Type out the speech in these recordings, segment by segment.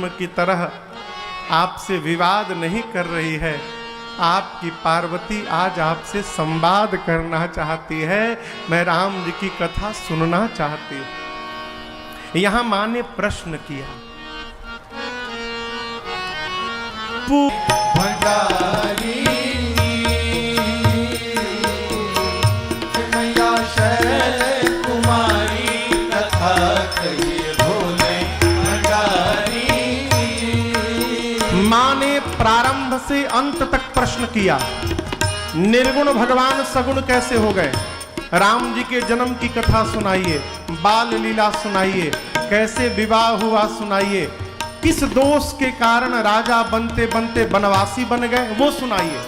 की तरह आपसे विवाद नहीं कर रही है। आपकी पार्वती आज आपसे संवाद करना चाहती है। मैं राम जी की कथा सुनना चाहती हूं। यहां मां ने प्रश्न किया, भंडारी मैया शैल कुमारी कथा कहिए भोले भंडारी। मां ने प्रारंभ से अंत तक प्रश्न किया। निर्गुण भगवान सगुण कैसे हो गए? राम जी के जन्म की कथा सुनाइए, बाल लीला सुनाइए, कैसे विवाह हुआ सुनाइए, किस दोष के कारण राजा बनते बनते बनवासी बन गए वो सुनाइए,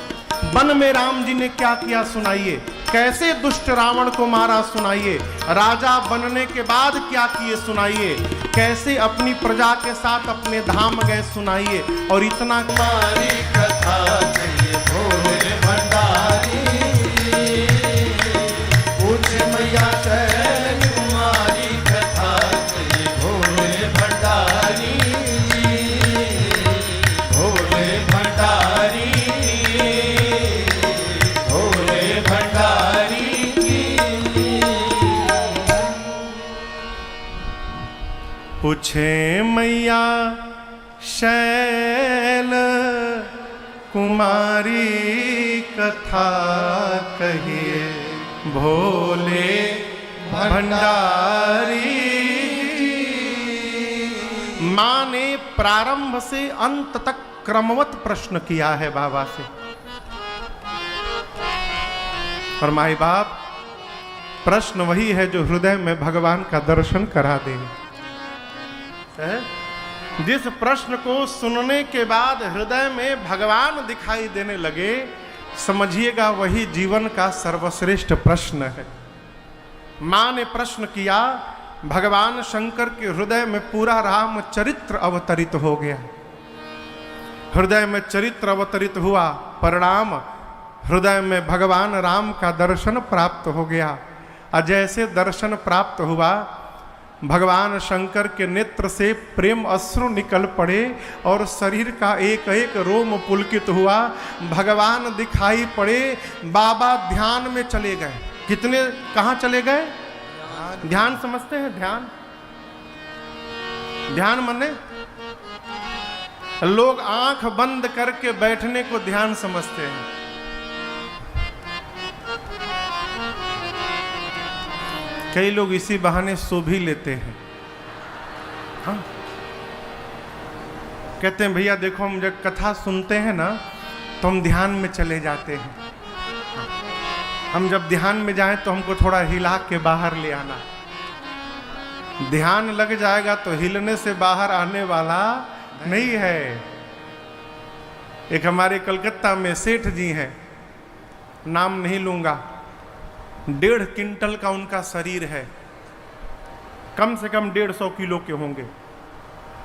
वन में राम जी ने क्या किया सुनाइए, कैसे दुष्ट रावण को मारा सुनाइए, राजा बनने के बाद क्या किए सुनाइए, कैसे अपनी प्रजा के साथ अपने धाम गए सुनाइए। और इतना कुमारी कथा कहिए भोले भंडारी। पूछ मैया शैल कुमारी कथा कहिए भोले भंडारी। भोले भंडारी भोले भंडारी। पूछे मैया शैल कुमारी कथा कहिए भोले भंडारी। मां ने प्रारंभ से अंत तक क्रमवत प्रश्न किया है बाबा से। और माई बाप, प्रश्न वही है जो हृदय में भगवान का दर्शन करा देगा। जिस प्रश्न को सुनने के बाद हृदय में भगवान दिखाई देने लगे, समझिएगा वही जीवन का सर्वश्रेष्ठ प्रश्न है। मां ने प्रश्न किया, भगवान शंकर के हृदय में पूरा राम चरित्र अवतरित हो गया। हृदय में चरित्र अवतरित हुआ, परिणाम हृदय में भगवान राम का दर्शन प्राप्त हो गया। और जैसे दर्शन प्राप्त हुआ, भगवान शंकर के नेत्र से प्रेम अश्रु निकल पड़े और शरीर का एक एक रोम पुलकित हुआ। भगवान दिखाई पड़े, बाबा ध्यान में चले गए। कितने, कहाँ चले गए? ध्यान समझते हैं? ध्यान, ध्यान माने लोग आंख बंद करके बैठने को ध्यान समझते हैं। कई लोग इसी बहाने सो भी लेते हैं। हाँ? कहते हैं भैया देखो, हम जब कथा सुनते हैं ना तो हम ध्यान में चले जाते हैं। हाँ? हम जब ध्यान में जाएं तो हमको थोड़ा हिला के बाहर ले आना। ध्यान लग जाएगा तो हिलने से बाहर आने वाला नहीं है। एक हमारे कलकत्ता में सेठ जी हैं, नाम नहीं लूंगा, 1.5 क्विंटल का उनका शरीर है, कम से कम 150 किलो के होंगे।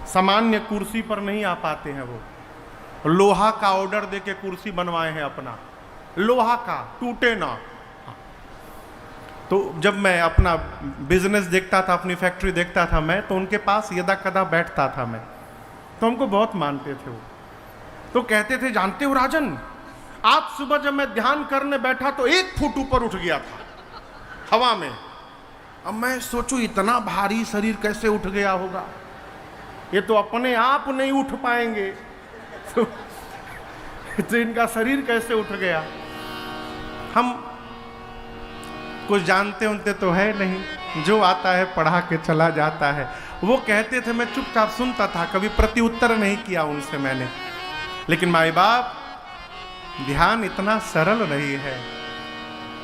सामान्य कुर्सी पर नहीं आ पाते हैं वो। लोहा का ऑर्डर देके कुर्सी बनवाए हैं अपना, लोहा का, टूटे ना। तो जब मैं अपना बिजनेस देखता था, अपनी फैक्ट्री देखता था मैं, तो उनके पास यदा कदा बैठता था मैं, तो हमको बहुत मानते थे वो। तो कहते थे, जानते हो राजन, आज सुबह जब मैं ध्यान करने बैठा तो 1 फुट ऊपर उठ गया था हवा में। अब मैं सोचूं इतना भारी शरीर कैसे उठ गया होगा, ये तो अपने आप नहीं उठ पाएंगे तो इनका शरीर कैसे उठ गया। हम कुछ जानते उनते तो है नहीं, जो आता है पढ़ा के चला जाता है। वो कहते थे, मैं चुपचाप सुनता था, कभी प्रति उत्तर नहीं किया उनसे मैंने। लेकिन माई बाप, ध्यान इतना सरल नहीं है।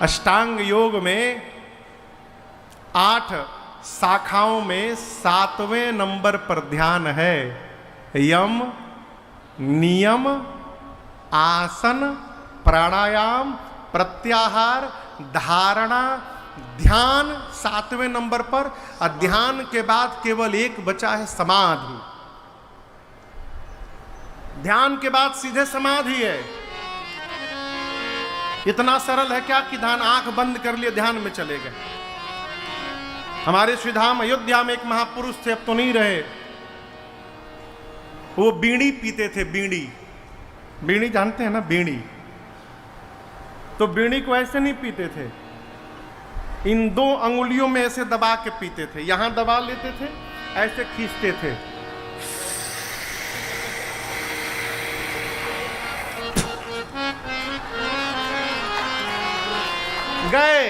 अष्टांग योग में 8 शाखाओं में 7वें नंबर पर ध्यान है। यम, नियम, आसन, प्राणायाम, प्रत्याहार, धारणा, ध्यान 7वें नंबर पर। और ध्यान के बाद केवल एक बचा है, समाधि। ध्यान के बाद सीधे समाधि है। इतना सरल है क्या कि ध्यान, आंख बंद कर लिए ध्यान में चले गए। हमारे श्रीधाम अयोध्या में एक महापुरुष थे, अब तो नहीं रहे, वो बीड़ी पीते थे, बीड़ी। बीड़ी जानते हैं ना, बीड़ी। तो बीड़ी को ऐसे नहीं पीते थे, इन 2 अंगुलियों में ऐसे दबा के पीते थे। यहां दबा लेते थे, ऐसे खींचते थे। गए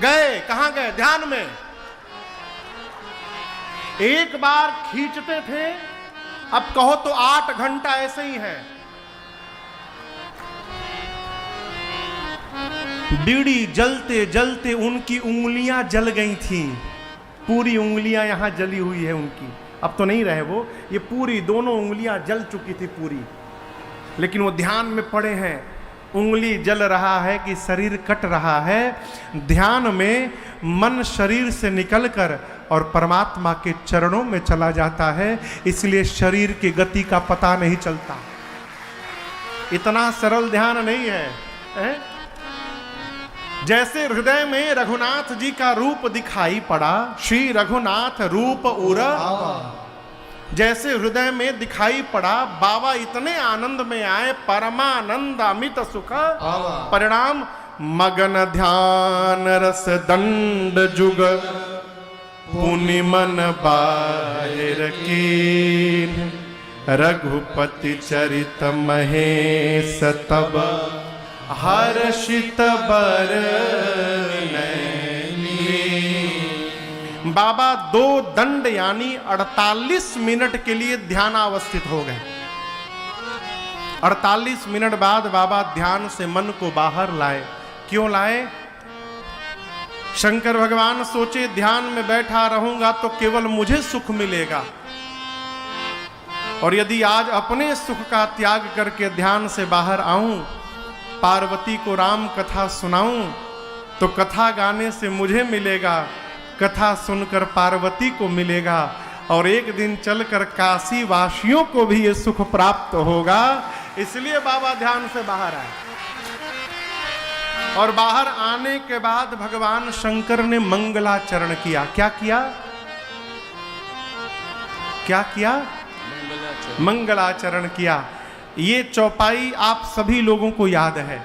गए कहां गए? ध्यान में। एक बार खींचते थे, अब कहो तो 8 घंटा ऐसे ही है। बीड़ी जलते जलते उनकी उंगलियां जल गई थीं, पूरी उंगलियां यहां जली हुई है उनकी। अब तो नहीं रहे वो, ये पूरी दोनों उंगलियां जल चुकी थी पूरी। लेकिन वो ध्यान में पड़े हैं, उंगली जल रहा है कि शरीर कट रहा है। ध्यान में मन शरीर से निकलकर और परमात्मा के चरणों में चला जाता है, इसलिए शरीर की गति का पता नहीं चलता। इतना सरल ध्यान नहीं है, जैसे हृदय में रघुनाथ जी का रूप दिखाई पड़ा, श्री रघुनाथ रूप उर, जैसे हृदय में दिखाई पड़ा, बाबा इतने आनंद में आए, परमानंद अमित सुख, परिणाम मगन ध्यान रस दंड जुग, पुनि मन बाहिर कीन, रघुपति चरित महेश तब, हर्षित बर बाबा 2 दंड यानी 48 मिनट के लिए ध्यानावस्थित हो गए। 48 मिनट बाद बाबा ध्यान से मन को बाहर लाए। क्यों लाए? शंकर भगवान सोचे ध्यान में बैठा रहूंगा तो केवल मुझे सुख मिलेगा, और यदि आज अपने सुख का त्याग करके ध्यान से बाहर आऊं, पार्वती को राम कथा सुनाऊं, तो कथा गाने से मुझे मिलेगा, कथा सुनकर पार्वती को मिलेगा, और एक दिन चलकर काशी वासियों को भी ये सुख प्राप्त होगा। इसलिए बाबा ध्यान से बाहर आए। और बाहर आने के बाद भगवान शंकर ने मंगलाचरण किया। क्या किया? क्या किया? मंगलाचरण किया। ये चौपाई आप सभी लोगों को याद है,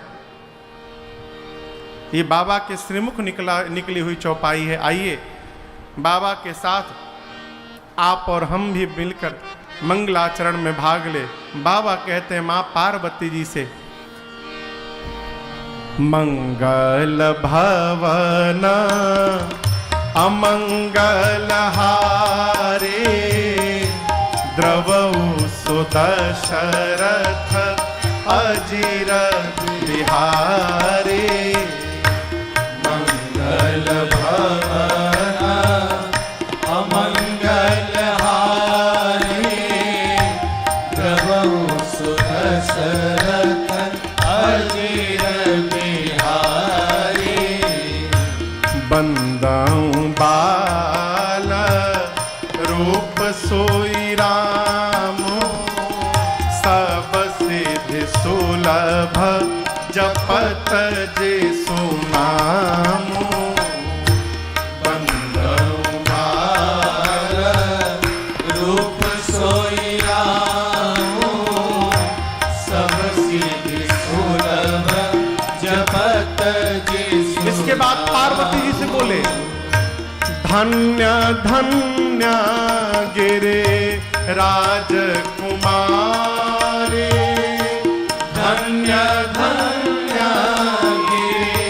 ये बाबा के श्रीमुख निकली हुई चौपाई है। आइए बाबा के साथ आप और हम भी मिलकर मंगलाचरण में भाग ले। बाबा कहते हैं मां पार्वती जी से, मंगल भवन अमंगल हारे, द्रवऊ सुदशरथ अजिर बिहारे, मंगल भवन अमंगल हारे, द्रवऊ सुदशरथ अजिर बिहारे, बंदाऊं बाल रूप सोई राम, सब सिद्धि सुलभ जपत जे सुनाम, बंदाऊं बाल रूप सोई राम, सब सिद्धि सुलभ जपत जे सुनाम। इसके बाद पार्वती जी से बोले, धन्य धन्य गिरे राजकुमारी, धन्य धन्य गिरे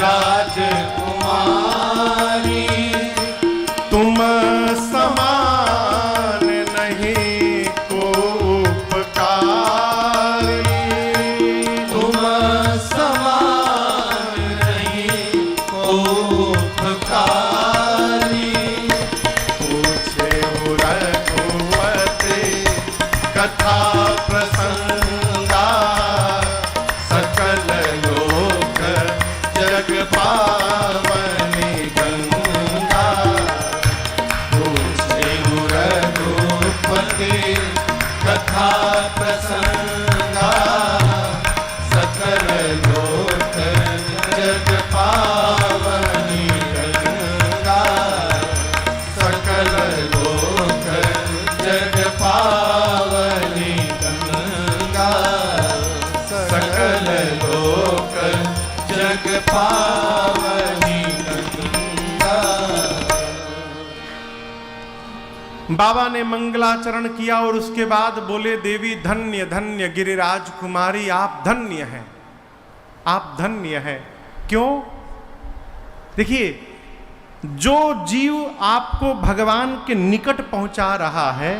राजकुमारी, तुम समान नहीं को उपकारी, तुम समान नहीं को उपकारी, पूछे रघुपति कथा बाबा ने मंगलाचरण किया और उसके बाद बोले, देवी धन्य धन्य गिरिराज कुमारी, आप धन्य हैं, आप धन्य हैं। क्यों? देखिए, जो जीव आपको भगवान के निकट पहुंचा रहा है,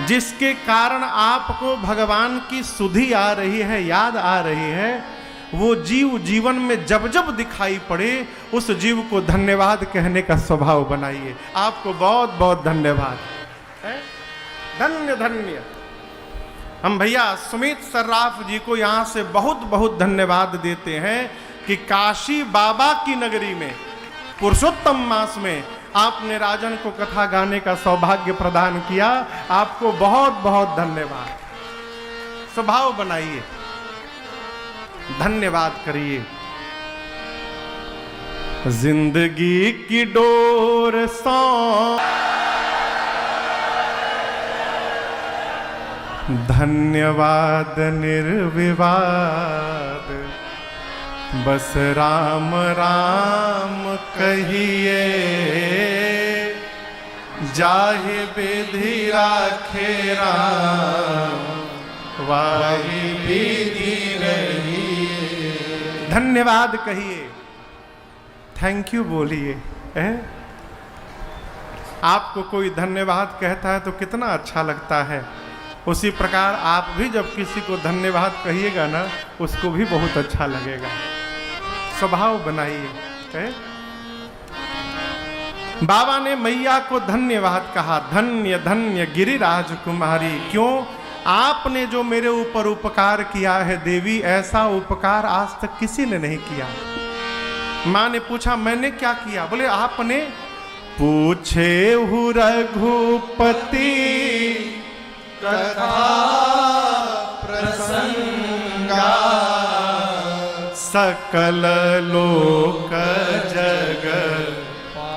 जिसके कारण आपको भगवान की सुधि आ रही है, याद आ रही है, वो जीव जीवन में जब जब दिखाई पड़े उस जीव को धन्यवाद कहने का स्वभाव बनाइए। आपको बहुत बहुत धन्यवाद है। धन्य धन्य। हम भैया सुमित सर्राफ जी को यहां से बहुत बहुत धन्यवाद देते हैं कि काशी बाबा की नगरी में पुरुषोत्तम मास में आपने राजन को कथा गाने का सौभाग्य प्रदान किया। आपको बहुत बहुत धन्यवाद। स्वभाव बनाइए, धन्यवाद करिए। जिंदगी की डोर सौ धन्यवाद निर्विवाद, बस राम राम कहिए, जाहि विधि राखे राम, वाहि विधि रहिए। धन्यवाद कहिए, थैंक यू बोलिए। आपको कोई धन्यवाद कहता है तो कितना अच्छा लगता है। उसी प्रकार आप भी जब किसी को धन्यवाद कहिएगा ना, उसको भी बहुत अच्छा लगेगा। स्वभाव बनाइए। बाबा ने मैया को धन्यवाद कहा, धन्य धन्य गिरिराज कुमारी। क्यों? आपने जो मेरे ऊपर उपकार किया है देवी, ऐसा उपकार आज तक किसी ने नहीं किया। मां ने पूछा, मैंने क्या किया? बोले, आपने पूछे हु रघुपति कथा प्रसंगा, सकल लोक जगत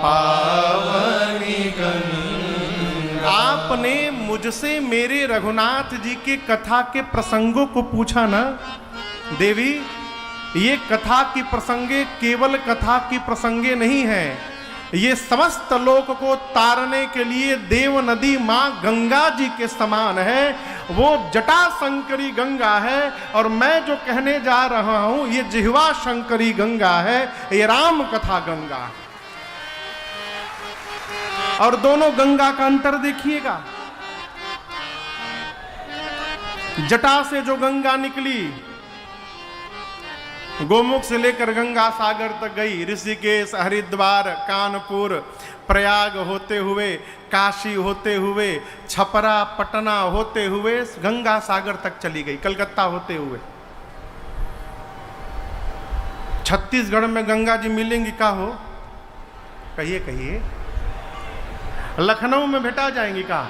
पावनी गंगा। आपने मुझसे मेरे रघुनाथ जी के कथा के प्रसंगों को पूछा ना देवी। ये कथा की प्रसंगे केवल कथा की प्रसंगे नहीं है, ये समस्त लोक को तारने के लिए देव नदी मां गंगा जी के समान है। वो जटा शंकरी गंगा है और मैं जो कहने जा रहा हूं ये जिह्वा शंकरी गंगा है, ये राम कथा गंगा। और दोनों गंगा का अंतर देखिएगा। जटा से जो गंगा निकली, गोमुख से लेकर गंगा सागर तक गई, ऋषिकेश, हरिद्वार, कानपुर, प्रयाग होते हुए, काशी होते हुए, छपरा, पटना होते हुए गंगा सागर तक चली गई, कलकत्ता होते हुए। छत्तीसगढ़ में गंगा जी मिलेंगी का हो? कहिए कहिए। लखनऊ में भेटा जाएंगी का?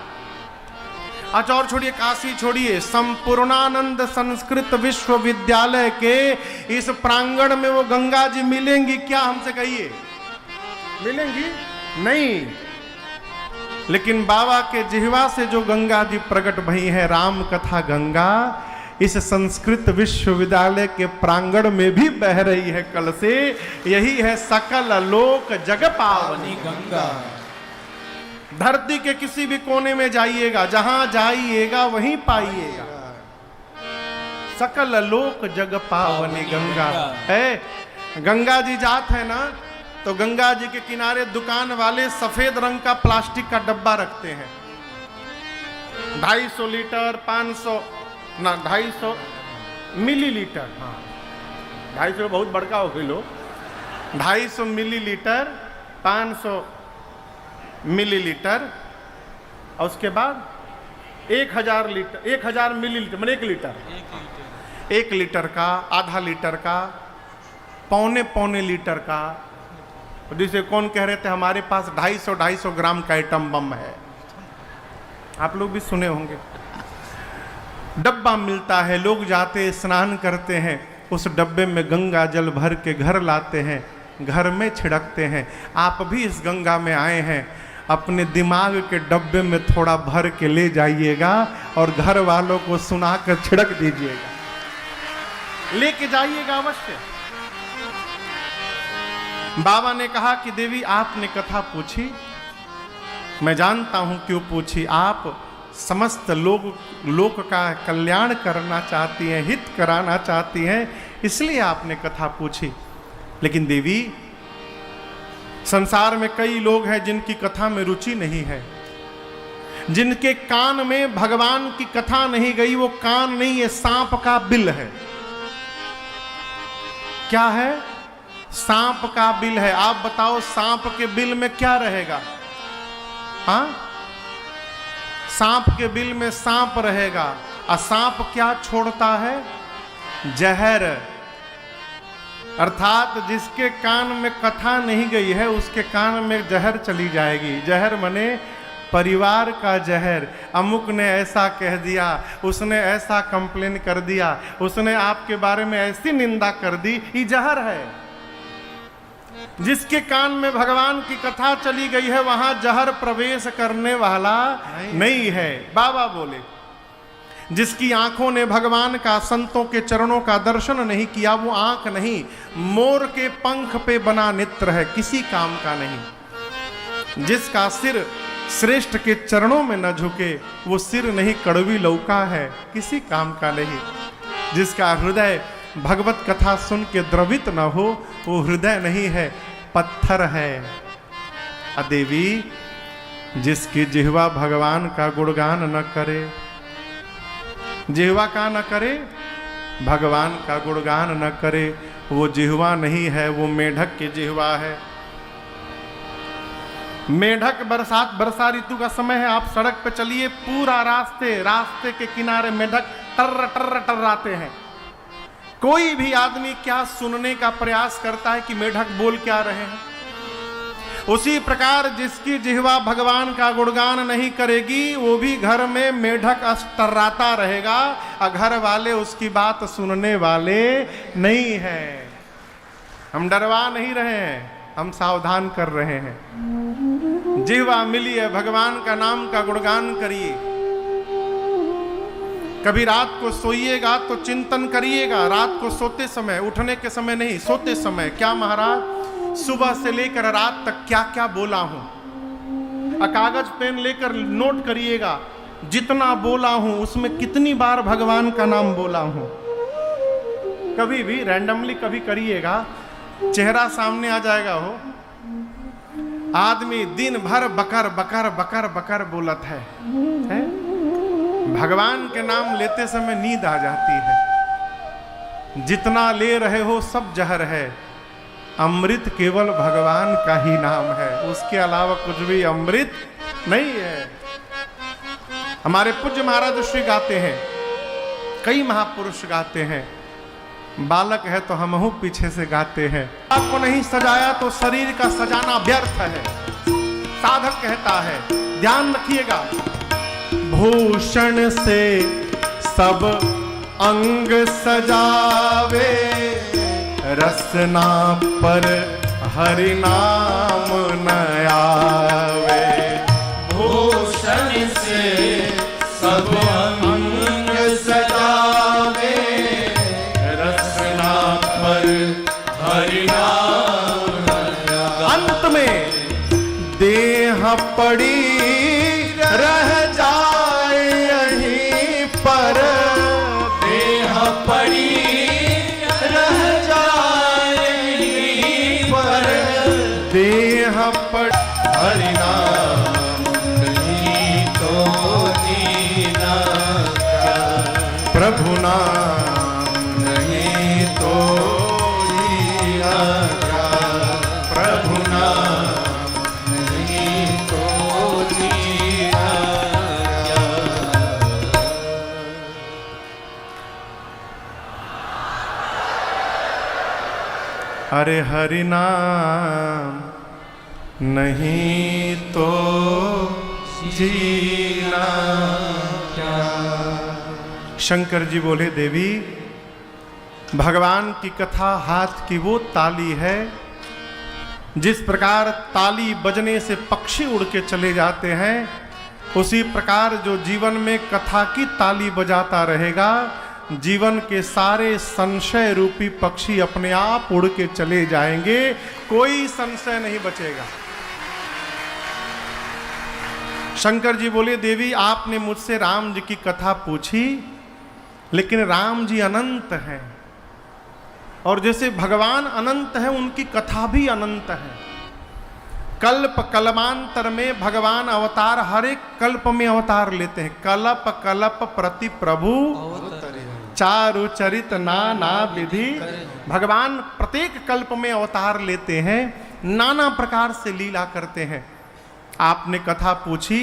अच्छा, और छोड़िए, काशी छोड़िए, संपूर्णानंद संस्कृत विश्वविद्यालय के इस प्रांगण में वो गंगा जी मिलेंगी क्या? हमसे कहिए, मिलेंगी? नहीं। लेकिन बाबा के जिह्वा से जो गंगा जी प्रकट भई है, राम कथा गंगा, इस संस्कृत विश्वविद्यालय के प्रांगण में भी बह रही है कल से। यही है सकल लोक जग पावनी गंगा। धरती के किसी भी कोने में जाइएगा, जहां जाइएगा वहीं पाइएगा। सकल लोक जग पावनी गंगा है। गंगा जी जात है ना, तो गंगा जी के किनारे दुकान वाले सफेद रंग का प्लास्टिक का डब्बा रखते हैं। 250 लीटर, 500 ना 250 मिलीलीटर, हाँ 250 बहुत बड़का हो गई लो, 250 मिलीलीटर, 500 मिलीलीटर, और उसके बाद 1000 लीटर, 1000 मिलीलीटर मतलब 1 लीटर, 1 लीटर का, आधा लीटर का, पौने लीटर का। जिसे कौन कह रहे थे हमारे पास 250 ग्राम का आइटम बम है, आप लोग भी सुने होंगे। डब्बा मिलता है, लोग जाते स्नान करते हैं, उस डब्बे में गंगा जल भर के घर लाते हैं, घर में छिड़कते हैं। आप भी इस गंगा में आए हैं, अपने दिमाग के डब्बे में थोड़ा भर के ले जाइएगा और घर वालों को सुनाकर छिड़क दीजिएगा, लेके जाइएगा अवश्य। बाबा ने कहा कि देवी आपने कथा पूछी, मैं जानता हूं क्यों पूछी। आप समस्त लोक का कल्याण करना चाहती हैं, हित कराना चाहती हैं, इसलिए आपने कथा पूछी। लेकिन देवी, संसार में कई लोग हैं जिनकी कथा में रुचि नहीं है, जिनके कान में भगवान की कथा नहीं गई। वो कान नहीं, ये सांप का बिल है। क्या है? सांप का बिल है। आप बताओ, सांप के बिल में क्या रहेगा? हाँ, सांप के बिल में सांप रहेगा। और सांप क्या छोड़ता है? जहर। अर्थात जिसके कान में कथा नहीं गई है, उसके कान में जहर चली जाएगी। जहर मने परिवार का जहर। अमुक ने ऐसा कह दिया, उसने ऐसा कंप्लेन कर दिया, उसने आपके बारे में ऐसी निंदा कर दी, ये जहर है। जिसके कान में भगवान की कथा चली गई है, वहां जहर प्रवेश करने वाला नहीं है। बाबा बोले, जिसकी आंखों ने भगवान का, संतों के चरणों का दर्शन नहीं किया, वो आंख नहीं, मोर के पंख पे बना नेत्र है, किसी काम का नहीं। जिसका सिर श्रेष्ठ के चरणों में न झुके, वो सिर नहीं, कड़वी लौका है, किसी काम का नहीं। जिसका हृदय भगवत कथा सुन के द्रवित न हो, वो हृदय नहीं है, पत्थर है। अदेवी, जिसकी जिह्वा भगवान का गुणगान न करे, जिह्वा का न करे, भगवान का गुणगान न करे, वो जिह्वा नहीं है, वो मेढक की जिह्वा है। मेढक, बरसात, वर्षा ऋतु का समय है, आप सड़क पे चलिए, पूरा रास्ते के किनारे मेढक टर्र टर्र टर्राते हैं। कोई भी आदमी क्या सुनने का प्रयास करता है कि मेढक बोल क्या रहे हैं? उसी प्रकार जिसकी जिह्वा भगवान का गुणगान नहीं करेगी, वो भी घर में मेढक टर्राता रहेगा, और घर वाले उसकी बात सुनने वाले नहीं हैं। हम डरवा नहीं रहे हैं, हम सावधान कर रहे हैं। जिह्वा मिली है, भगवान का नाम का गुणगान करिए। कभी रात को सोइएगा तो चिंतन करिएगा, रात को सोते समय, उठने के समय नहीं, सोते समय। क्या महाराज, सुबह से लेकर रात तक क्या क्या बोला हूं? कागज पेन लेकर नोट करिएगा, जितना बोला हूं उसमें कितनी बार भगवान का नाम बोला हूं। कभी भी रैंडमली कभी करिएगा, चेहरा सामने आ जाएगा। हो आदमी दिन भर बकर बकर बकर बकर बोलत है? भगवान के नाम लेते समय नींद आ जाती है। जितना ले रहे हो सब जहर है, अमृत केवल भगवान का ही नाम है, उसके अलावा कुछ भी अमृत नहीं है। हमारे पूज्य महाराज श्री गाते हैं, कई महापुरुष गाते हैं, बालक है तो हमहू पीछे से गाते हैं। आपको नहीं सजाया तो शरीर का सजाना व्यर्थ है। साधक कहता है, ध्यान रखिएगा, भूषण से सब अंग सजावे, रसना पर हरि नाम न आवे। भूषण से सब अंग सजावे, रसना पर हरि नाम न आवे। अंत में देह पड़ी रह जाए यहीं पर, देह पड़ी रह जाए यहीं पर, देह पड़ हरि नाम नहीं तो जीना क्या, प्रभु नाम नहीं तो जीना क्या, प्रभु नाम नहीं तो जीना क्या। अरे हरि नाम नहीं तो जीना क्या। शंकर जी बोले, देवी, भगवान की कथा हाथ की वो ताली है, जिस प्रकार ताली बजने से पक्षी उड़ के चले जाते हैं, उसी प्रकार जो जीवन में कथा की ताली बजाता रहेगा, जीवन के सारे संशय रूपी पक्षी अपने आप उड़ के चले जाएंगे, कोई संशय नहीं बचेगा। शंकर जी बोले, देवी आपने मुझसे राम जी की कथा पूछी, लेकिन राम जी अनंत हैं, और जैसे भगवान अनंत है उनकी कथा भी अनंत है। कल्प कल्पांतर में भगवान अवतार हर एक कल्प में अवतार लेते हैं। कल्प कल्प प्रति प्रभु चारु चरित नाना विधि। भगवान प्रत्येक कल्प में अवतार लेते हैं, नाना प्रकार से लीला करते हैं। आपने कथा पूछी,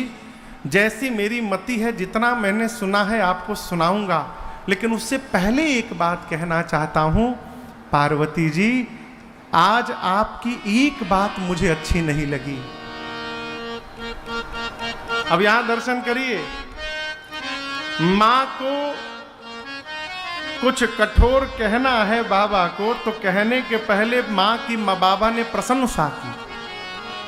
जैसी मेरी मति है जितना मैंने सुना है आपको सुनाऊंगा, लेकिन उससे पहले एक बात कहना चाहता हूं। पार्वती जी, आज आपकी एक बात मुझे अच्छी नहीं लगी। अब यहां दर्शन करिए, मां को कुछ कठोर कहना है बाबा को, तो कहने के पहले मां की बाबा ने प्रशंसा की।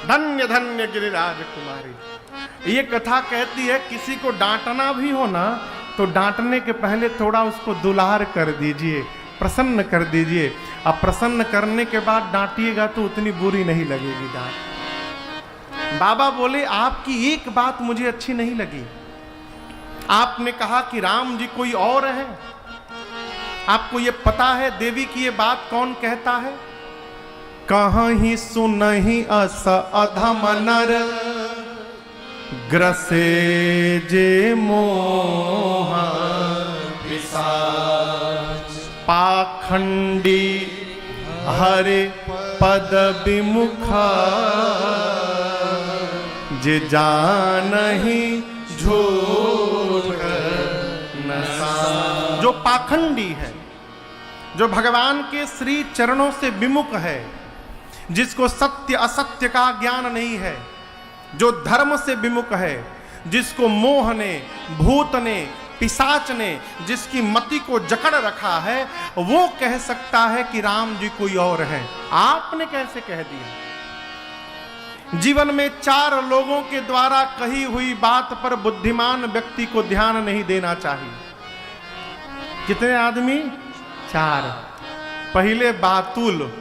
धन्य धन्य गिरिराज कुमारी। ये कथा कहती है किसी को डांटना भी हो ना, तो डांटने के पहले थोड़ा उसको दुलार कर दीजिए, प्रसन्न कर दीजिए। अब प्रसन्न करने के बाद डांटिएगा तो उतनी बुरी नहीं लगेगी डांट। बाबा बोले, आपकी एक बात मुझे अच्छी नहीं लगी। आपने कहा कि राम जी कोई और है। आपको ये पता है देवी की ये बात कौन कहता है? कहीं सुनहि अस अधम नर, ग्रसे जे मोह पिशाच। पाखंडी हरे पद विमुखा, जे जानहि झूठ नसा। जो पाखंडी है, जो भगवान के श्री चरणों से विमुख है, जिसको सत्य असत्य का ज्ञान नहीं है, जो धर्म से विमुख है, जिसको मोह ने, भूत ने, पिशाच ने जिसकी मति को जकड़ रखा है, वो कह सकता है कि राम जी कोई और है। आपने कैसे कह दिया? जीवन में 4 लोगों के द्वारा कही हुई बात पर बुद्धिमान व्यक्ति को ध्यान नहीं देना चाहिए। कितने आदमी? 4। पहले बातुल,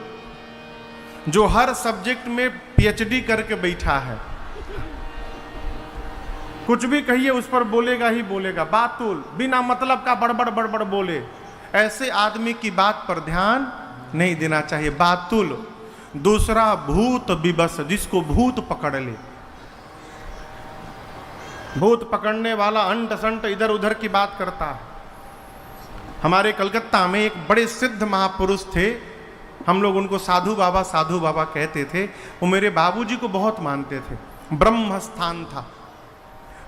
जो हर सब्जेक्ट में पीएचडी करके बैठा है, कुछ भी कहिए उस पर बोलेगा ही बोलेगा। बातुल, बिना मतलब का बड़बड़ बड़बड़ बोले, ऐसे आदमी की बात पर ध्यान नहीं देना चाहिए। बातुल। दूसरा भूत विवश, जिसको भूत पकड़ ले। भूत पकड़ने वाला अंट संट इधर उधर की बात करता है। हमारे कलकत्ता में एक बड़े सिद्ध महापुरुष थे, हम लोग उनको साधु बाबा कहते थे। वो मेरे बाबूजी को बहुत मानते थे। ब्रह्म स्थान था,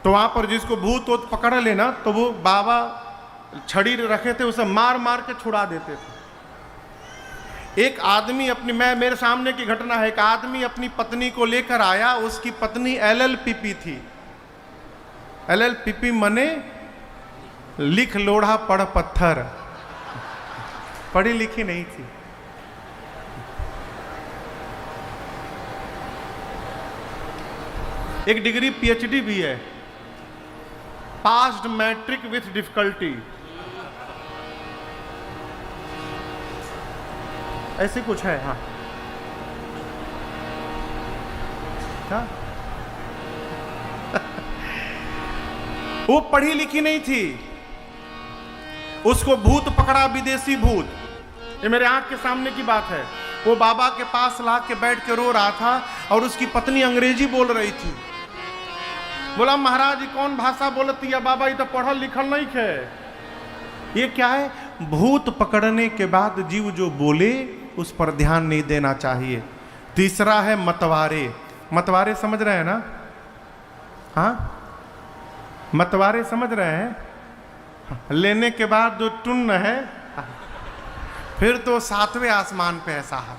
तो वहां पर जिसको भूत वूत पकड़ लेना, तो वो बाबा छड़ी रखे थे, उसे मार मार के छुड़ा देते थे। एक आदमी अपनी, मेरे सामने की घटना है, एक आदमी अपनी पत्नी को लेकर आया। उसकी पत्नी LLPP थी। LLPP मने लिख लोढ़ा पढ़ पत्थर, पढ़ी लिखी नहीं थी। एक डिग्री PhD भी है, पास्ड मैट्रिक विथ डिफिकल्टी, ऐसे कुछ है। हाँ, हाँ? वो पढ़ी लिखी नहीं थी, उसको भूत पकड़ा, विदेशी भूत। ये मेरे आंख के सामने की बात है। वो बाबा के पास ला के बैठ के रो रहा था, और उसकी पत्नी अंग्रेजी बोल रही थी। बोला, महाराज कौन भाषा बोलती है बाबा, ये तो पढ़ल लिखल नहीं है। ये क्या है? भूत पकड़ने के बाद जीव जो बोले उस पर ध्यान नहीं देना चाहिए। तीसरा है मतवारे। मतवारे समझ रहे हैं ना? हाँ, मतवारे समझ रहे हैं? लेने के बाद जो टुन्न है, फिर तो 7वें आसमान पे ऐसा है।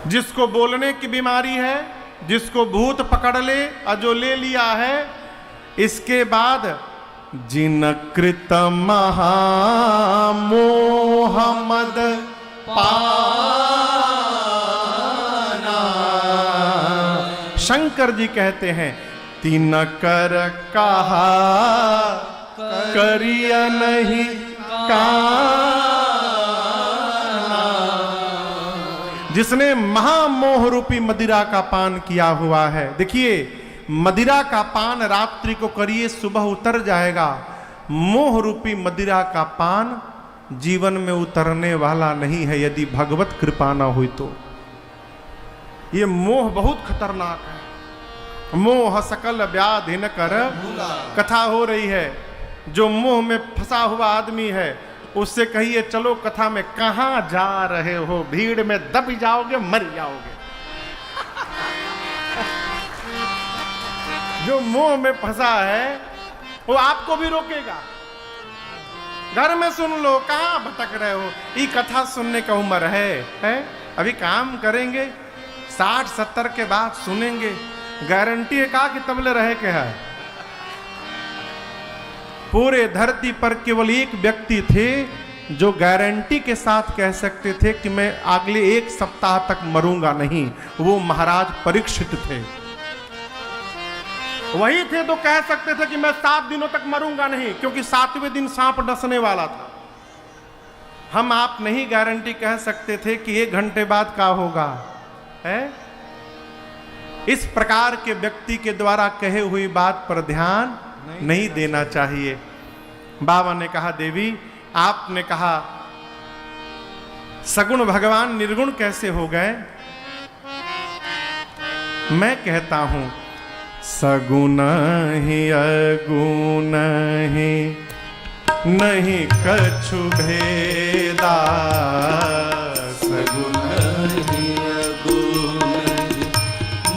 जिसको बोलने की बीमारी है, जिसको भूत पकड़ ले और जो ले लिया है, इसके बाद जिन कृत महामोह मद पाना। शंकर जी कहते हैं, तीन कर कहा करिया नहीं का। जिसने महामोह रूपी मदिरा का पान किया हुआ है। देखिए, मदिरा का पान रात्रि को करिए, सुबह उतर जाएगा। मोह रूपी मदिरा का पान जीवन में उतरने वाला नहीं है, यदि भगवत कृपा ना हुई तो। ये मोह बहुत खतरनाक है। मोह सकल व्याधि न कर कथा हो रही है। जो मोह में फंसा हुआ आदमी है उससे कहिए चलो कथा में, कहां जा रहे हो, भीड़ में दब जाओगे, मर जाओगे। जो मोह में फंसा है वो आपको भी रोकेगा। घर में सुन लो, कहां भटक रहे हो, ये कथा सुनने का उम्र है? अभी काम करेंगे, 60-70 के बाद सुनेंगे। गारंटी है का कि तबले रहे के है। पूरे धरती पर केवल एक व्यक्ति थे जो गारंटी के साथ कह सकते थे कि मैं अगले 1 सप्ताह तक मरूंगा नहीं। वो महाराज परीक्षित थे। वही थे तो कह सकते थे कि मैं 7 दिनों तक मरूंगा नहीं, क्योंकि 7वें दिन सांप डसने वाला था। हम आप नहीं गारंटी कह सकते थे कि 1 घंटे बाद क्या होगा, है? इस प्रकार के व्यक्ति के द्वारा कहे हुई बात पर ध्यान नहीं देना चाहिए। बाबा ने कहा, देवी आपने कहा सगुण भगवान निर्गुण कैसे हो गए? मैं कहता हूं सगुण ही अगुण ही नहीं कछु भेदा। सगुण ही अगुण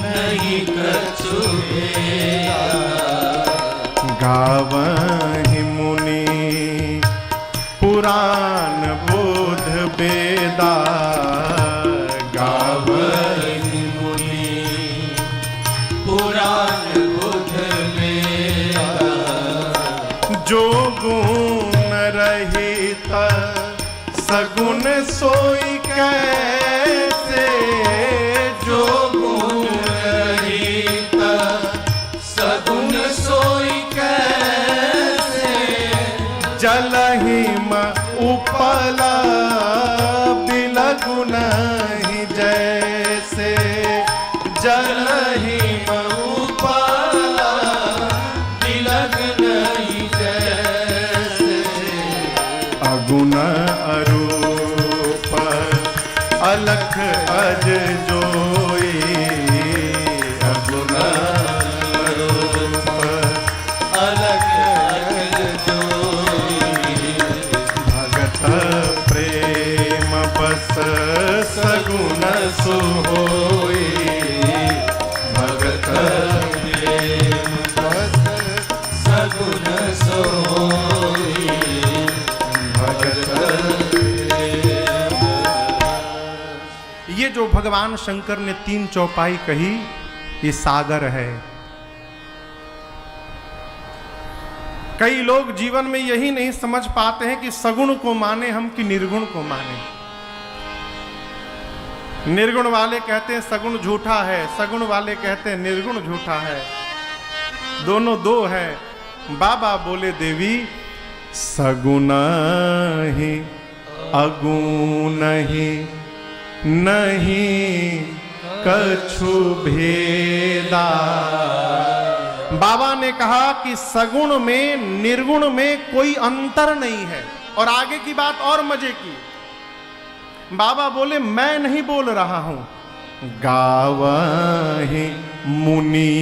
नहीं कछु भेदा। गावहि मुनि पुराण बोध वेदा। गावहि मुनि पुराण बोध वेदा। जो गुण रहित सगुण सोई कैसे। जो गुण रहित सगुण सोई कैसे। जलहि उपला बिलगुन ही जैसे। जलहि उपला बिलगुन ही जैसे। अगुण अरूप अलख अज जोई। अगुण अरूप अलख अज जोई। भगत प्रेम बस सगुण सुहोई। भगत प्रेम बस सगुण सोई। भगत ये जो भगवान शंकर ने 3 चौपाई कही, ये सागर है। कई लोग जीवन में यही नहीं समझ पाते हैं कि सगुण को माने हम कि निर्गुण को माने। निर्गुण वाले कहते हैं सगुण झूठा है, सगुण वाले कहते हैं निर्गुण झूठा है। दोनों 2 है। बाबा बोले देवी सगुण ही अगुण ही नहीं कछु भेदा। बाबा ने कहा कि सगुण में निर्गुण में कोई अंतर नहीं है। और आगे की बात और मजे की, बाबा बोले मैं नहीं बोल रहा हूं, गावहि मुनि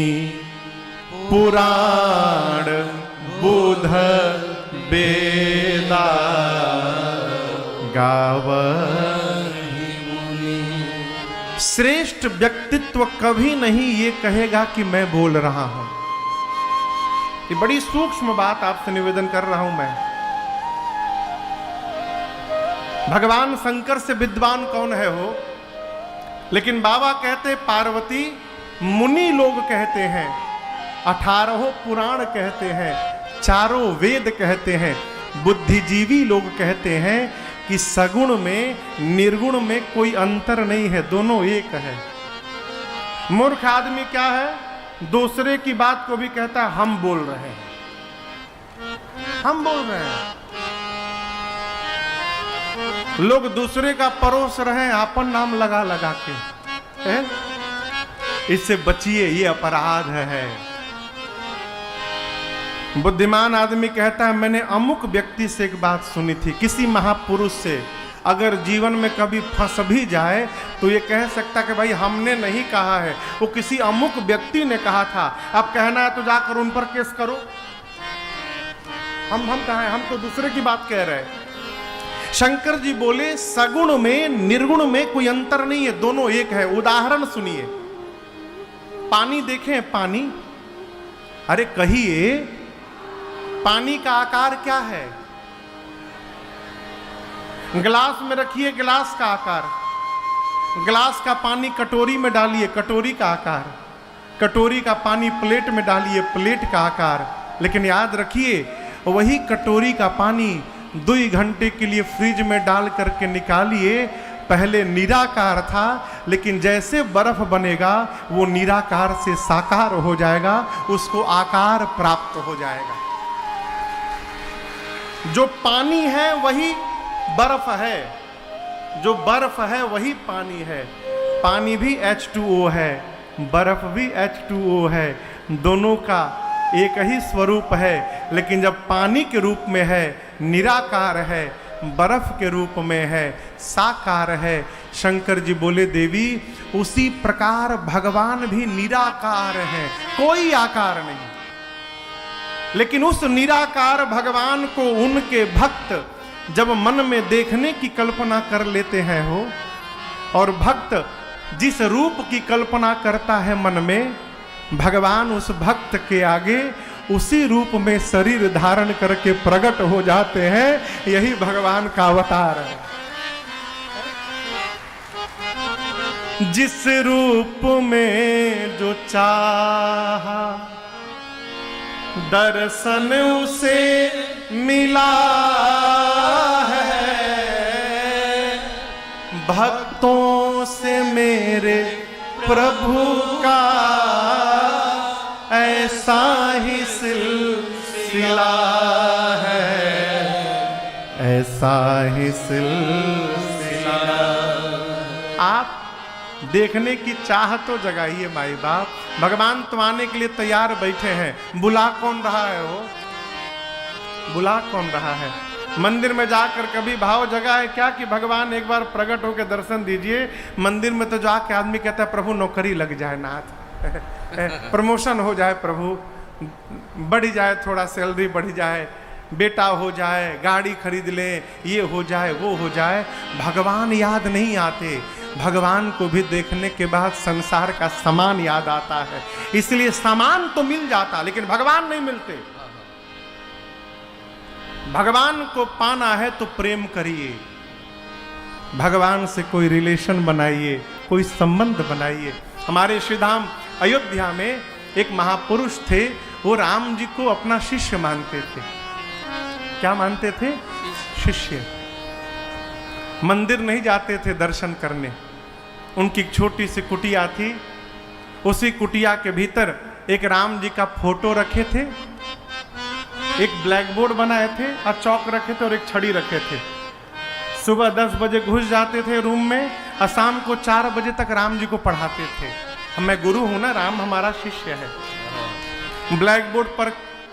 पुराण बुध वेदा। गावहि मुनि। श्रेष्ठ व्यक्तित्व कभी नहीं ये कहेगा कि मैं बोल रहा हूं। ये बड़ी सूक्ष्म बात आपसे निवेदन कर रहा हूं मैं। भगवान शंकर से विद्वान कौन है हो? लेकिन बाबा कहते पार्वती, मुनि लोग कहते हैं, 18 पुराण कहते हैं, 4 वेद कहते हैं, बुद्धिजीवी लोग कहते हैं कि सगुण में निर्गुण में कोई अंतर नहीं है, दोनों एक है। मूर्ख आदमी क्या है? दूसरे की बात को भी कहता है हम बोल रहे हैं, हम बोल रहे हैं। लोग दूसरे का परोस रहे हैं अपन नाम लगा लगा के, है? इससे बचिए, ये अपराध है। बुद्धिमान आदमी कहता है मैंने अमुक व्यक्ति से एक बात सुनी थी, किसी महापुरुष से। अगर जीवन में कभी फंस भी जाए तो ये कह सकता कि भाई हमने नहीं कहा है, वो किसी अमुक व्यक्ति ने कहा था। अब कहना है तो जाकर उन पर केस करो। हम कहा है, हम तो दूसरे की बात कह रहे हैं। शंकर जी बोले सगुण में निर्गुण में कोई अंतर नहीं है, दोनों एक है। उदाहरण सुनिए, पानी देखें, पानी, अरे कहिए पानी का आकार क्या है? गिलास में रखिए, गिलास का आकार, गिलास का पानी कटोरी में डालिए, कटोरी का आकार, कटोरी का पानी प्लेट में डालिए, प्लेट का आकार। लेकिन याद रखिए वही कटोरी का पानी 2 घंटे के लिए फ्रिज में डाल करके निकालिए, पहले निराकार था, लेकिन जैसे बर्फ बनेगा वो निराकार से साकार हो जाएगा, उसको आकार प्राप्त हो जाएगा। जो पानी है वही बर्फ है, जो बर्फ है वही पानी है। पानी भी H2O है, बर्फ भी H2O है, दोनों का एक ही स्वरूप है। लेकिन जब पानी के रूप में है निराकार है, बर्फ के रूप में है साकार है। शंकर जी बोले देवी उसी प्रकार भगवान भी निराकार है, कोई आकार नहीं। लेकिन उस निराकार भगवान को उनके भक्त जब मन में देखने की कल्पना कर लेते हैं हो, और भक्त जिस रूप की कल्पना करता है मन में, भगवान उस भक्त के आगे उसी रूप में शरीर धारण करके प्रकट हो जाते हैं। यही भगवान का अवतार है। जिस रूप में जो चाहा दर्शन उसे मिला है, भक्तों से मेरे प्रभु का ऐसा ही सिलसिला है, ऐसा ही सिलसिला। आप देखने की चाह तो जगाइए माई बाप, भगवान तो आने के लिए तैयार बैठे हैं। बुला कौन रहा है? वो बुला कौन रहा है? मंदिर में जाकर कभी भाव जगा है क्या कि भगवान एक बार प्रकट होकर दर्शन दीजिए? मंदिर में तो जाके आदमी कहता है प्रभु नौकरी लग जाए, नाथ प्रमोशन हो जाए, प्रभु बढ़ जाए, थोड़ा सैलरी बढ़ जाए, बेटा हो जाए, गाड़ी खरीद ले, ये हो जाए, वो हो जाए। भगवान याद नहीं आते। भगवान को भी देखने के बाद संसार का सामान याद आता है। इसलिए सामान तो मिल जाता लेकिन भगवान नहीं मिलते। भगवान को पाना है तो प्रेम करिए, भगवान से कोई रिलेशन बनाइए, कोई संबंध बनाइए। हमारे श्रीधाम अयोध्या में एक महापुरुष थे, वो राम जी को अपना शिष्य मानते थे। क्या मानते थे? शिष्य। मंदिर नहीं जाते थे दर्शन करने। उनकी एक छोटी सी कुटिया थी, उसी कुटिया के भीतर एक राम जी का फोटो रखे थे, एक ब्लैक बोर्ड बनाए थे और चौक रखे थे और एक छड़ी रखे थे। सुबह 10 बजे घुस जाते थे रूम में और शाम को 4 बजे तक राम जी को पढ़ाते थे। मैं गुरु हूं ना, राम हमारा शिष्य है। ब्लैक बोर्ड पर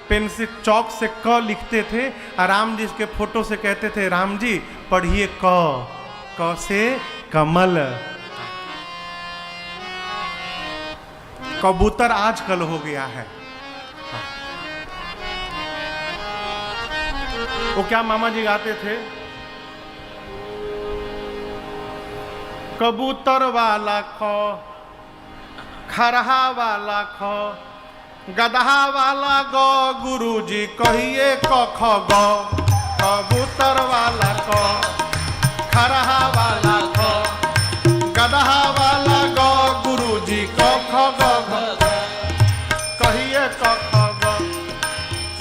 पेन से चौक से क लिखते थे और राम जी के फोटो से कहते थे राम जी पढ़िए क से कमल। कबूतर आजकल हो गया है। वो क्या मामा जी गाते थे? कबूतर वाला खो, खरहा वाला खो, गदहा वाला गो, गुरुजी कहिए क ख ग। कबूतर वाला खो, खरहा वाला खो, गदहा वाला गो, गुरुजी क ख ग। कहिए क ख ग,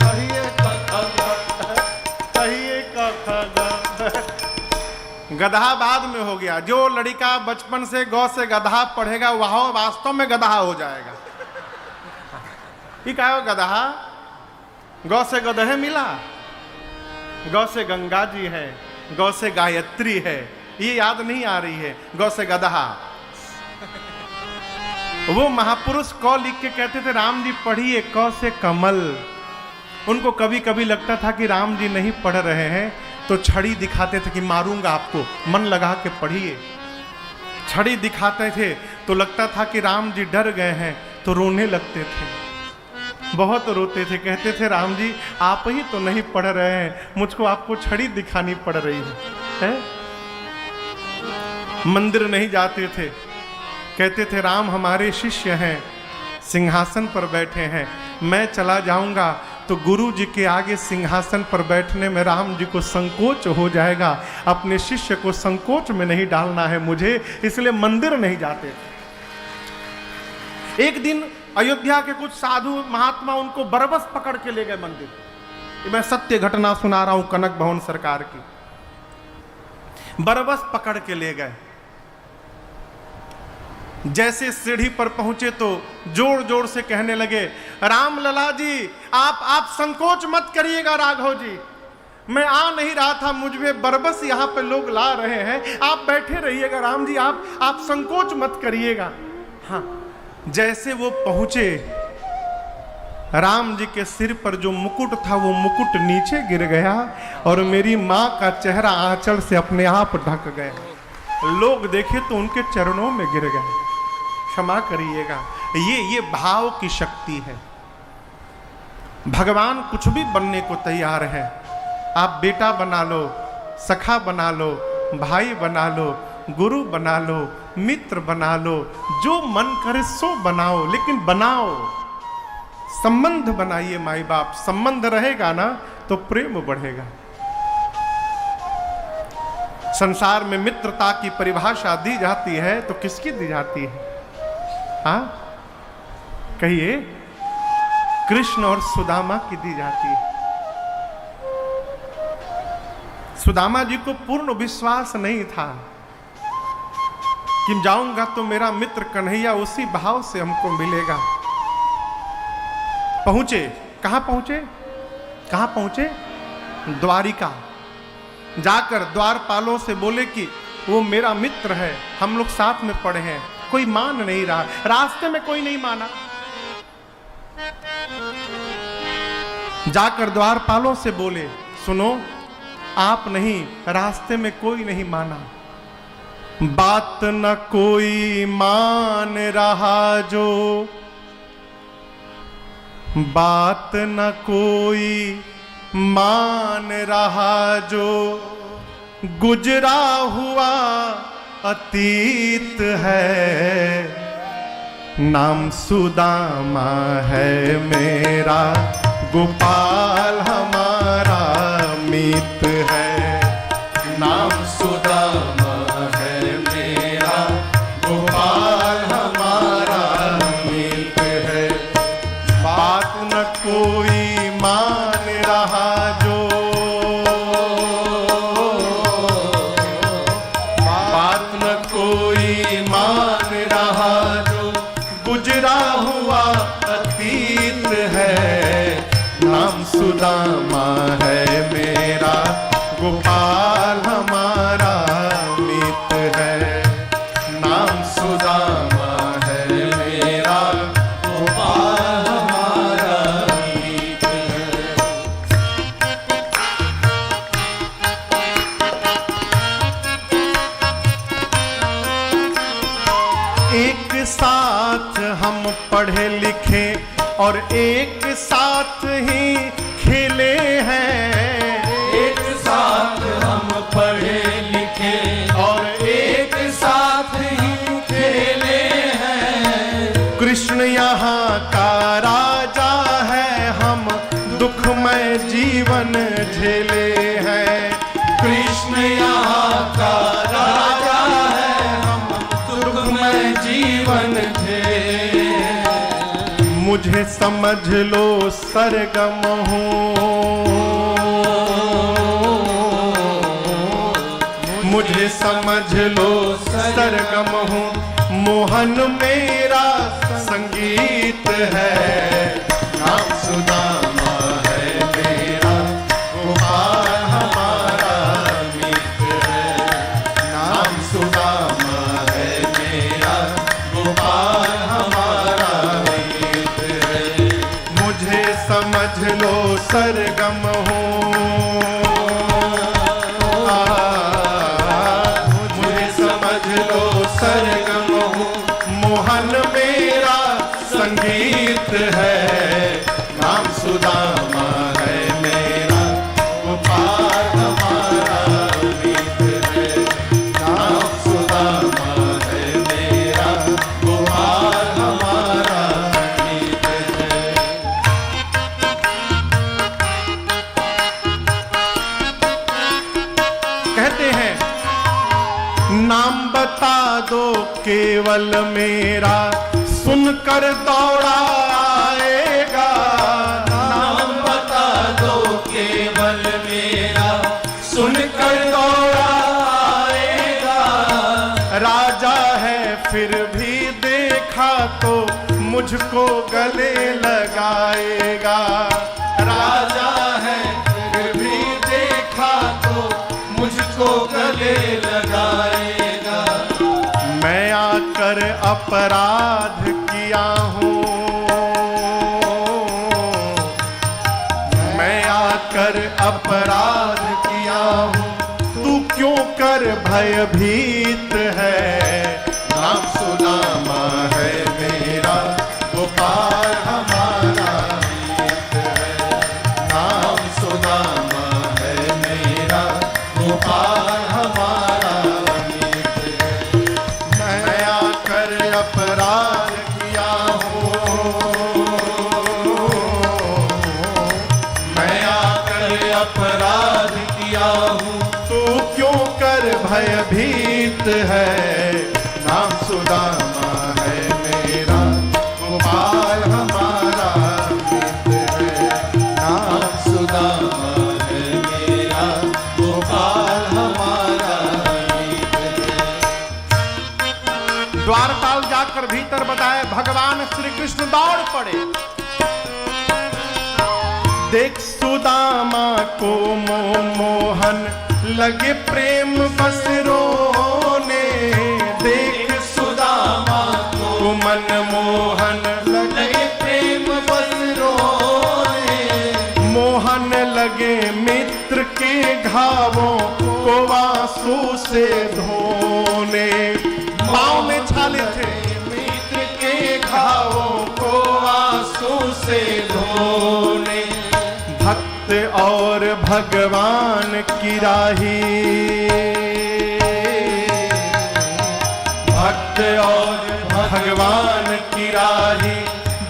कहिए क ख ग, कहिए क ख ग। गधा बाद में हो गया। जो लड़का बचपन से गौ से गधा पढ़ेगा वह वास्तव में गधा हो जाएगा। क्या हो गधा? गौ से गधे मिला, गौ से गंगा जी है, गौ से गायत्री है, ये याद नहीं आ रही है, गौ से गदहा। वो महापुरुष क लिख के कहते थे राम जी पढ़िए क से कमल। उनको कभी कभी लगता था कि राम जी नहीं पढ़ रहे हैं तो छड़ी दिखाते थे कि मारूंगा आपको, मन लगा के पढ़िए। छड़ी दिखाते थे तो लगता था कि राम जी डर गए हैं तो रोने लगते थे, बहुत रोते थे। कहते थे राम जी आप ही तो नहीं पढ़ रहे हैं, मुझको आपको छड़ी दिखानी पड़ रही है? मंदिर नहीं जाते थे, कहते थे राम हमारे शिष्य हैं, सिंहासन पर बैठे हैं, मैं चला जाऊंगा तो गुरु जी के आगे सिंहासन पर बैठने में राम जी को संकोच हो जाएगा, अपने शिष्य को संकोच में नहीं डालना है मुझे, इसलिए मंदिर नहीं जाते थे। एक दिन अयोध्या के कुछ साधु महात्मा उनको बरबस पकड़ के ले गए मंदिर। मैं सत्य घटना सुना रहा हूं कनक भवन सरकार की। बरबस पकड़ के ले गए। जैसे सीढ़ी पर पहुंचे तो जोर जोर से कहने लगे राम लला जी आप संकोच मत करिएगा राघव जी, मैं आ नहीं रहा था, मुझे बरबस यहाँ पे लोग ला रहे हैं, आप बैठे रहिएगा राम जी, आप संकोच मत करिएगा। हाँ, जैसे वो पहुंचे राम जी के सिर पर जो मुकुट था वो मुकुट नीचे गिर गया और मेरी माँ का चेहरा आंचल से अपने आप ढक गया। लोग देखे तो उनके चरणों में गिर गए। क्षमा करिएगा, ये भाव की शक्ति है। भगवान कुछ भी बनने को तैयार है। आप बेटा बना लो, सखा बना लो, भाई बना लो, गुरु बना लो, मित्र बना लो, जो मन करे सो बनाओ, लेकिन बनाओ, संबंध बनाइए। माई बाप संबंध रहेगा ना तो प्रेम बढ़ेगा। संसार में मित्रता की परिभाषा दी जाती है तो किसकी दी जाती है? हाँ कहिए, कृष्ण और सुदामा की दी जाती है। सुदामा जी को पूर्ण विश्वास नहीं था कि जाऊंगा तो मेरा मित्र कन्हैया उसी भाव से हमको मिलेगा। पहुंचे, कहां पहुंचे? कहां पहुंचे? द्वारिका। जाकर द्वारपालों से बोले कि वो मेरा मित्र है, हम लोग साथ में पढ़े हैं। कोई मान नहीं रहा, रास्ते में कोई नहीं माना। जाकर द्वारपालों से बोले सुनो, आप नहीं, रास्ते में कोई नहीं माना। बात न कोई मान रहा जो, बात न कोई मान रहा जो, गुजरा हुआ अतीत है। नाम सुदामा है मेरा, गोपाल हमारा मीत है। नाम सुदामा है मेरा, गोपाल हमारा मीत है। बात न कोई मान रहा जो, बात न कोई मान रहा जो, गुजरा हुआ अतीत है। नाम सुदामा है मेरा, गोपाल हमारा मीत है। नाम सुदामा है मेरा, गोपाल हमारा मीत है। एक साथ हम पढ़े लिखे और एक साथ ही खेले हैं। एक साथ हम पढ़े लिखे और एक साथ ही खेले हैं। कृष्ण यहाँ का राजा है, हम दुखमय जीवन झेले हैं। कृष्ण यहाँ का राजा है, हम दुखमय जीवन झेले। मुझे समझ लो सरगम हूँ, मुझे समझ लो सरगम हूँ। मोहन मेरा संगीत है। नाम सुदामा है मेरा, गोपाल हमारा मीत समझ लो सरगम हूँ, मुझे समझ लो सरगम हूँ। मोहन मेरा संगीत है, नाम सुदामा है मेरा, गोपाल हमारा मीत है। नाम सुदामा है मेरा, गोपाल हमारा मीत है। कहते हैं नाम बता दो केवल मेरा, सुनकर दौड़ा आएगा। नाम बता दो केवल मेरा, सुनकर दौड़ा आएगा। राजा है फिर भी देखा तो मुझको गले लगाएगा। राजा है फिर भी देखा तो मुझको गले लगाएगा। मैं आकर अपराध किया हूँ, मैं आकर अपराध किया हूँ, तू क्यों कर भयभीत है। नाम सुदामा है मेरा, गोपाल हमारा मीत है। नाम सुदामा है मेरा, गोपाल हमारा मीत है। मैं आकर अपराध किया हूँ, मैं आकर अपराध किया हूँ, तू क्यों कर भयभीत है। नाम सुदामा है मेरा, गोपाल हमारा मीत है। नाम सुदामा है मेरा, गोपाल हमारा मीत है। द्वारपाल जाकर भीतर बताए, भगवान श्री कृष्ण दौड़ पड़े। देख सुदामा को मोहन लगे प्रेम बस रोने। देख सुदामा को मन मोहन लगे प्रेम बस रोने। मोहन लगे मित्र के घावों को आंसू से धोने। पाँव में छाले थे, मित्र के घावों को आंसू से धोने। भक्त और भगवान की राही, भक्त और भगवान की राही,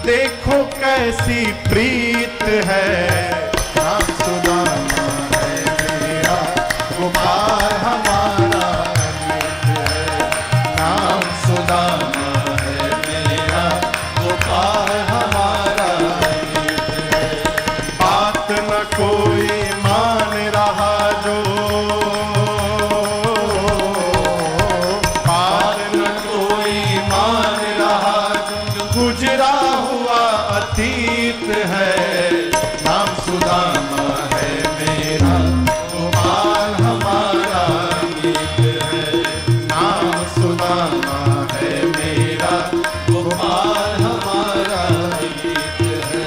देखो कैसी प्रीत है। नाम सुदामा है मेरा, गोपाल हमारा मीत है। नाम सुदामा है मेरा, गोपाल हमारा मीत है। बात न कोई मान रहा जो, बात न कोई मान रहा जो गुजरा हुआ अतीत है। नाम सुदामा है मेरा, गोपाल हमारा मीत है। नाम सुदामा है मेरा, गोपाल हमारा मीत है।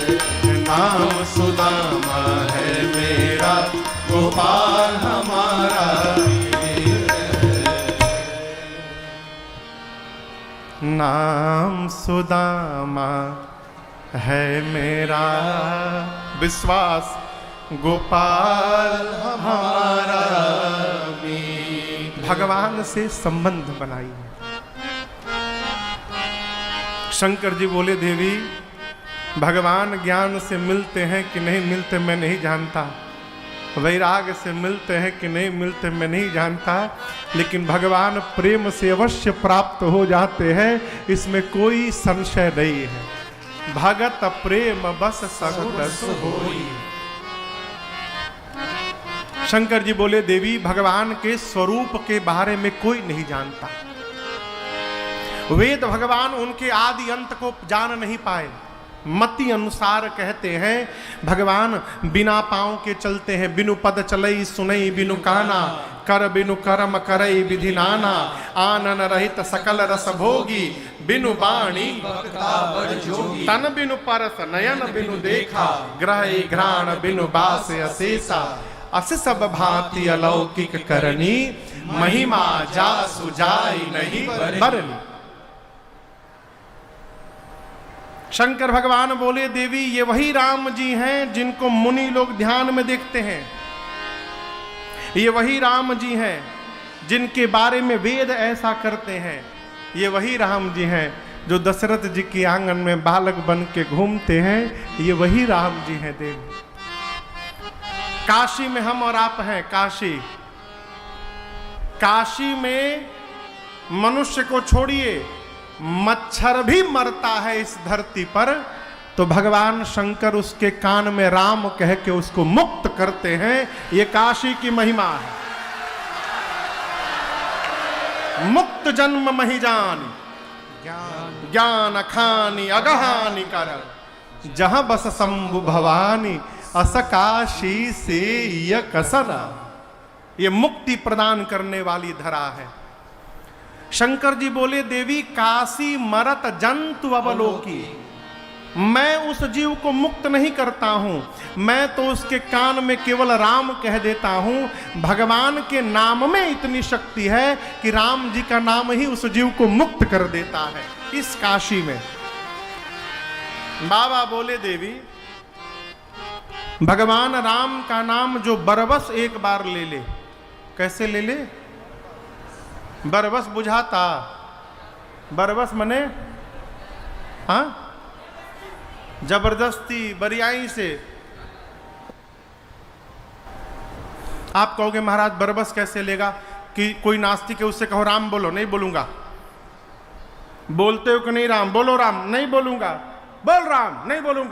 नाम सुदामा है मेरा, गोपाल हमारा मीत है। नाम सुदामा है मेरा, विश्वास गोपाल हमारा मीत। भगवान से संबंध बनाइए। शंकर जी बोले, देवी भगवान ज्ञान से मिलते हैं कि नहीं मिलते मैं नहीं जानता, वैराग्य से मिलते हैं कि नहीं मिलते मैं नहीं जानता, लेकिन भगवान प्रेम से अवश्य प्राप्त हो जाते हैं, इसमें कोई संशय नहीं है। भगत प्रेम बस सगुदस होई। शंकर जी बोले, देवी भगवान के स्वरूप के बारे में कोई नहीं जानता। वेद भगवान उनके आदि अंत को जान नहीं पाए, मति अनुसार कहते हैं भगवान बिना पाँव के चलते हैं। बिनु पद चलई सुनई बिनु काना, कर बिनु कर्म करई विधि नाना, आनन रहित सकल रस भोगी, बिनु बाणी तन बिनु परस नयन बिनु देखा, ग्रह घ्राण बिनु बास अशेषा, अस सब भांति अलौकिक करनी, महिमा जासु जाई नहीं बरनी। शंकर भगवान बोले देवी ये वही राम जी हैं जिनको मुनि लोग ध्यान में देखते हैं। ये वही राम जी हैं जिनके बारे में वेद ऐसा करते हैं। ये वही राम जी हैं जो दशरथ जी के आंगन में बालक बन के घूमते हैं। ये वही राम जी हैं देवी। काशी में हम और आप हैं। काशी में मनुष्य को छोड़िए, मच्छर भी मरता है इस धरती पर, तो भगवान शंकर उसके कान में राम कह के उसको मुक्त करते हैं। ये काशी की महिमा है। मुक्त जन्म मही जान ज्ञान खानी अगहानी कर, जहां बस शंभु भवानी अस काशी से य कसरा। ये मुक्ति प्रदान करने वाली धरा है। शंकर जी बोले देवी काशी मरत जंतु अवलोकी, मैं उस जीव को मुक्त नहीं करता हूं, मैं तो उसके कान में केवल राम कह देता हूं। भगवान के नाम में इतनी शक्ति है कि राम जी का नाम ही उस जीव को मुक्त कर देता है। इस काशी में बाबा बोले देवी भगवान राम का नाम जो बरबस एक बार ले ले, कैसे ले ले? बरबस बुझाता, बरबस मने हाँ जबरदस्ती बरियाई से। आप कहोगे महाराज बरबस कैसे लेगा? कि कोई नास्तिक है उससे कहो राम बोलो, नहीं बोलूंगा। बोलते हो कि नहीं राम बोलो, राम नहीं बोलूंगा, बोल राम नहीं बोलूंगा।